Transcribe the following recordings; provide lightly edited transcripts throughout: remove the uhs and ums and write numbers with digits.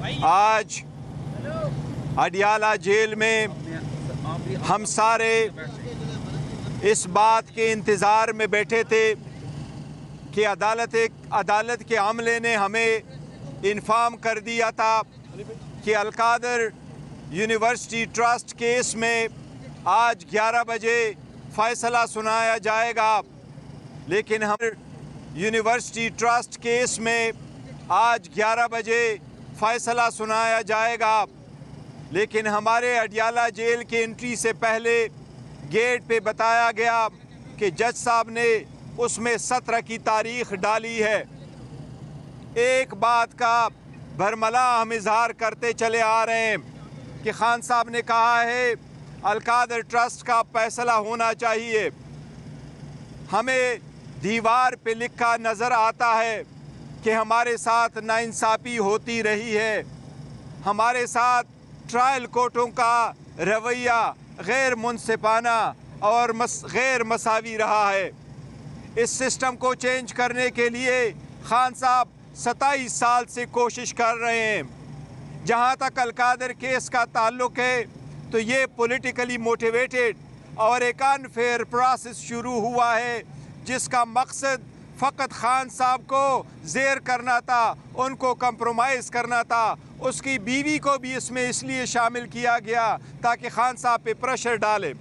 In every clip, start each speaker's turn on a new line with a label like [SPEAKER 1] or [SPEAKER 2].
[SPEAKER 1] آج اڈیالہ جیل میں ہم سارے اس بات کے انتظار میں بیٹھے تھے کہ عدالت کے عملے نے ہمیں انفارم کر دیا تھا کہ القادر یونیورسٹی ٹرسٹ کیس میں آج 11 بجے فیصلہ سنایا جائے گا، لیکن ہم یونیورسٹی ٹرسٹ کیس میں آج 11 بجے فیصلہ سنایا جائے گا، لیکن ہمارے اڈیالہ جیل کے انٹری سے پہلے گیٹ پہ بتایا گیا کہ جج صاحب نے اس میں 17 کی تاریخ ڈالی ہے۔ ایک بات کا برملا ہم اظہار کرتے چلے آ رہے ہیں کہ خان صاحب نے کہا ہے القادر ٹرسٹ کا فیصلہ ہونا چاہیے۔ ہمیں دیوار پہ لکھا نظر آتا ہے کہ ہمارے ساتھ ناانصافی ہوتی رہی ہے، ہمارے ساتھ ٹرائل کورٹوں کا رویہ غیر منصفانہ اور غیر مساوی رہا ہے۔ اس سسٹم کو چینج کرنے کے لیے خان صاحب 27 سال سے کوشش کر رہے ہیں۔ جہاں تک القادر کیس کا تعلق ہے تو یہ پولیٹیکلی موٹیویٹڈ اور ایک انفیئر پروسیس شروع ہوا ہے جس کا مقصد فقط خان صاحب کو زیر کرنا تھا، ان کو کمپرومائز کرنا تھا۔ اس کی بیوی کو بھی اس میں اس لیے شامل کیا گیا تاکہ خان صاحب پہ پریشر ڈالے۔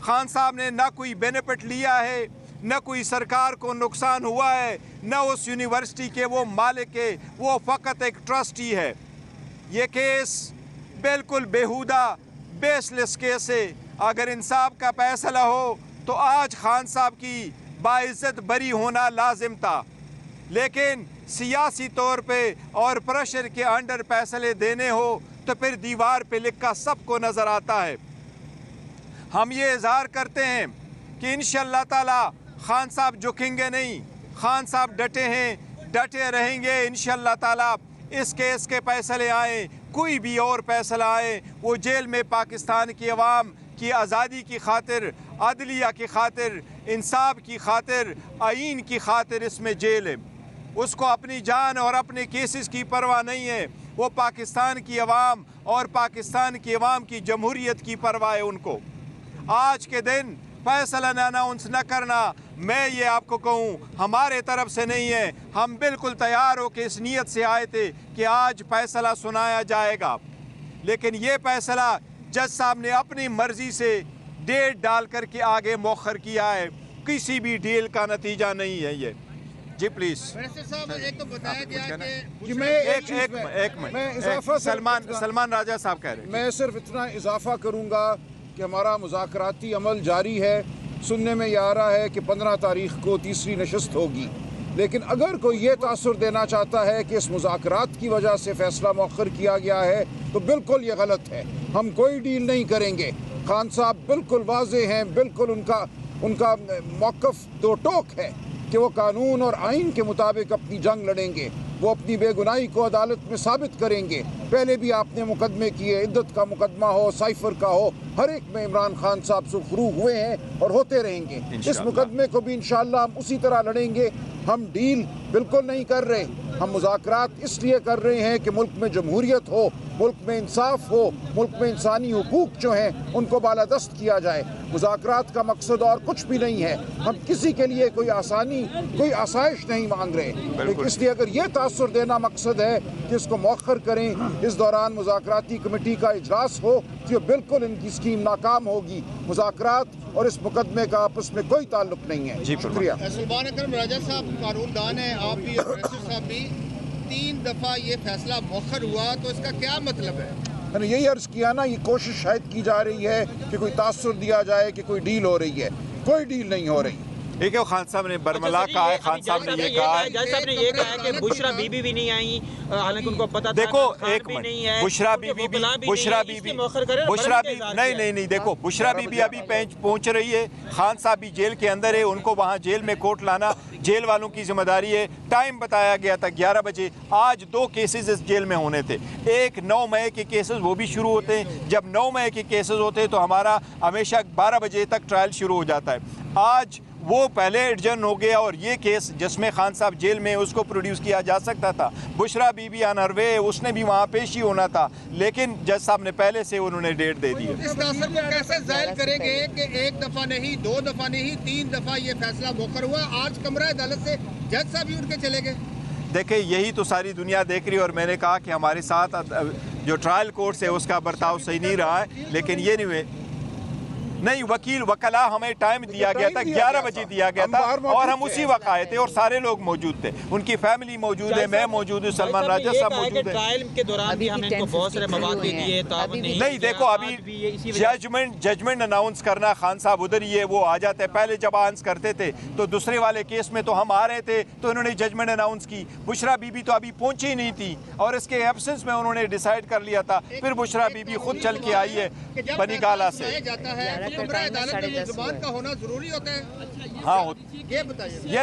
[SPEAKER 1] خان صاحب نے نہ کوئی بینیفٹ لیا ہے، نہ کوئی سرکار کو نقصان ہوا ہے، نہ اس یونیورسٹی کے وہ مالک ہے، وہ فقط ایک ٹرسٹی ہے۔ یہ کیس بالکل بیہودہ بیس لیس کیس ہے۔ اگر انصاف کا فیصلہ ہو تو آج خان صاحب کی باعزت بری ہونا لازم تھا، لیکن سیاسی طور پہ اور پریشر کے انڈر فیصلے دینے ہو تو پھر دیوار پہ لکھا سب کو نظر آتا ہے۔ ہم یہ اظہار کرتے ہیں کہ انشاءاللہ تعالی خان صاحب جھکیں گے نہیں، خان صاحب ڈٹے ہیں، ڈٹے رہیں گے انشاءاللہ تعالی۔ اس کیس کے فیصلے آئیں، کوئی بھی اور فیصلہ آئے، وہ جیل میں پاکستان کی عوام کی آزادی کی خاطر، عدلیہ کی خاطر، انصاف کی خاطر، آئین کی خاطر اس میں جیل ہے۔ اس کو اپنی جان اور اپنے کیسز کی پرواہ نہیں ہے، وہ پاکستان کی عوام اور پاکستان کی عوام کی جمہوریت کی پرواہ ہے ان کو۔ آج کے دن فیصلہ نہ اناؤنس نہ کرنا، میں یہ آپ کو کہوں ہمارے طرف سے نہیں ہے۔ ہم بالکل تیار ہو کے اس نیت سے آئے تھے کہ آج فیصلہ سنایا جائے گا، لیکن یہ فیصلہ جج صاحب نے اپنی مرضی سے ڈیٹ ڈال کر کے آگے مؤخر کیا ہے، کسی بھی ڈیل کا نتیجہ نہیں ہے یہ۔ جی پلیز
[SPEAKER 2] ایک تو بتایا گیا
[SPEAKER 1] کہ سلمان راجہ صاحب کہہ رہے ہیں۔
[SPEAKER 3] میں صرف اتنا اضافہ کروں گا کہ ہمارا مذاکراتی عمل جاری ہے۔ سننے میں یہ آ رہا ہے کہ 15 تاریخ کو تیسری نشست ہوگی، لیکن اگر کوئی یہ تاثر دینا چاہتا ہے کہ اس مذاکرات کی وجہ سے فیصلہ مؤخر کیا گیا ہے تو بالکل یہ غلط ہے۔ ہم کوئی ڈیل نہیں کریں گے۔ خان صاحب بالکل واضح ہیں، بالکل ان کا موقف دو ٹوک ہے کہ وہ قانون اور آئین کے مطابق اپنی جنگ لڑیں گے، وہ اپنی بے گناہی کو عدالت میں ثابت کریں گے۔ پہلے بھی آپ نے مقدمے کیے، عدت کا مقدمہ ہو، سائفر کا ہو، ہر ایک میں عمران خان صاحب سرخرو ہوئے ہیں اور ہوتے رہیں گے۔ اس مقدمے کو بھی انشاءاللہ ہم اسی طرح لڑیں گے۔ ہم ڈیل بالکل نہیں کر رہے، ہم مذاکرات اس لیے کر رہے ہیں کہ ملک میں جمہوریت ہو، ملک میں انصاف ہو، ملک میں انسانی حقوق جو ہیں ان کو بالادست کیا جائے۔ مذاکرات کا مقصد اور کچھ بھی نہیں ہے۔ ہم کسی کے لیے کوئی آسانی، کوئی آسائش نہیں مانگ رہے، اس لیے اگر یہ تاثر دینا مقصد ہے کہ اس کو مؤخر کریں، اس دوران مذاکراتی کمیٹی کا اجلاس ہو، تو یہ ان کی اسکیم ناکام ہوگی۔ مذاکرات اور اس مقدمے کا آپس میں کوئی تعلق نہیں ہے۔ شکریہ۔
[SPEAKER 2] سلمان اکرم راجہ صاحب قانون دان ہیں، آپ بھی اور صاحب بھی، 3 دفعہ یہ فیصلہ مؤخر ہوا تو اس کا کیا مطلب ہے؟
[SPEAKER 3] میں نے یہی عرض کیا نا، یہ کوشش شاید کی جا رہی ہے کہ کوئی تاثر دیا جائے کہ کوئی ڈیل ہو رہی ہے، کوئی ڈیل نہیں ہو رہی۔
[SPEAKER 1] ٹھیک ہے، خان صاحب نے برملا کہا ہے، خان صاحب نے یہ کہا ہے،
[SPEAKER 4] جج صاحب نے یہ کہا ہے کہ بشرا بی بی بھی نہیں آئیں، حالانکہ ان کو پتا تھا
[SPEAKER 1] دیکھو ایک منٹ، بشرا بی بی نہیں دیکھو، بشرا بی بی ابھی پہنچ رہی ہے، خان صاحب بھی جیل کے اندر ہے، ان کو وہاں جیل میں کوٹ لانا جیل والوں کی ذمہ داری ہے۔ ٹائم بتایا گیا تھا 11 بجے، آج 2 کیسز اس جیل میں ہونے تھے، ایک 9 مئی کے کیسز وہ بھی شروع ہوتے ہیں۔ جب 9 مئی کے کیسز ہوتے ہیں تو ہمارا ہمیشہ 12 بجے تک ٹرائل شروع ہو جاتا ہے۔ آج وہ پہلے ایڈجرن ہو گیا اور یہ کیس جس میں خان صاحب جیل میں اس کو پروڈیوس کیا جا سکتا تھا. بشرا بی بی آن ہر وے, اس نے بھی وہاں پیش ہی ہونا تھا, لیکن جج صاحب نے پہلے سے انہوں نے ڈیٹ دے دی.
[SPEAKER 2] اس تاثر کو کیسے ظاہر کریں گے کہ ایک دفعہ نہیں, 2 دفعہ نہیں, 3 دفعہ یہ فیصلہ مؤخر ہوا, آج کمرہ عدالت سے جج صاحب ہی اٹھ کے چلے گئے؟
[SPEAKER 1] دیکھیں یہی تو ساری دنیا دیکھ رہی ہے, اور میں نے کہا کہ ہمارے ساتھ جو ٹرائل کورٹ ہے اس کا برتاؤ صحیح نہیں رہا ہے, لیکن یہ نہیں وکلا ہمیں ٹائم دیا گیا تھا, 11 بجے دیا گیا تھا, اور ہم اسی وقت آئے تھے اور سارے لوگ موجود تھے, ان کی فیملی موجود ہے, میں موجود ہوں, سلمان راجہ صاحب موجود ہیں.
[SPEAKER 4] ٹرائل کے دوران بھی ہم نے ان کو بہت سارے مواد بھی دیے,
[SPEAKER 1] نہیں دیکھو ابھی ججمنٹ اناؤنس کرنا, خان صاحب ادھر ہی ہے, وہ آ جاتے ہیں. پہلے جب آنس کرتے تھے تو دوسرے والے کیس میں تو ہم آ رہے تھے تو انہوں نے ججمنٹ اناؤنس کی. بشرا بی بی تو ابھی پہنچی نہیں تھی اور اس کے ایبسنس میں انہوں نے ڈیسائیڈ کر لیا تھا. پھر بشرا بی بی خود چل کے آئی ہے بنی گالا سے.
[SPEAKER 2] زبان کا ہونا ضروری ہوتا ہے.
[SPEAKER 1] ہاں
[SPEAKER 2] یہ بتائیے,
[SPEAKER 1] یہ